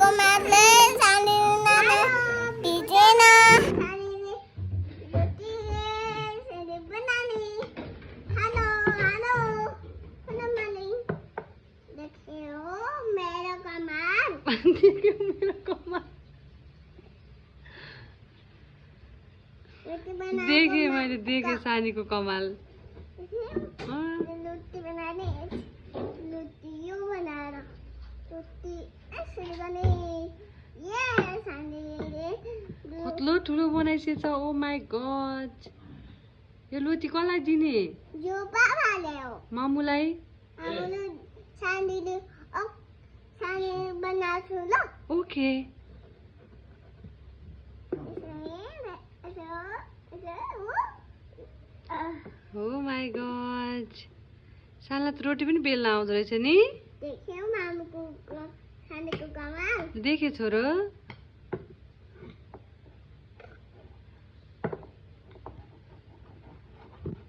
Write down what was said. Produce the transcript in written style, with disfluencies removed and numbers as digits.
कमालले सानीले भिजेन सानीले रोटीले सेले बनानी hello hello hello माली देखियो मेरो कमाल देखेँ मैले देखेँ सानीको कमाल रोटी बनाने रोटी यो बनाएर रोटी यसरी गर्ने ये सानीले कत्रो ठुलो बनाइसकेछ ओ माई गॉड यो लोटी कसलाई दिने यो बाबाले हो मामुलाई आमाले सानीले सानी बनाउँछु ल ओके ओ माई गॉड सानलाई त रोटी पनि बेल्न आउँदो रहेछ नि देख्यौ मामुको सानीको कमाल देखे छोरो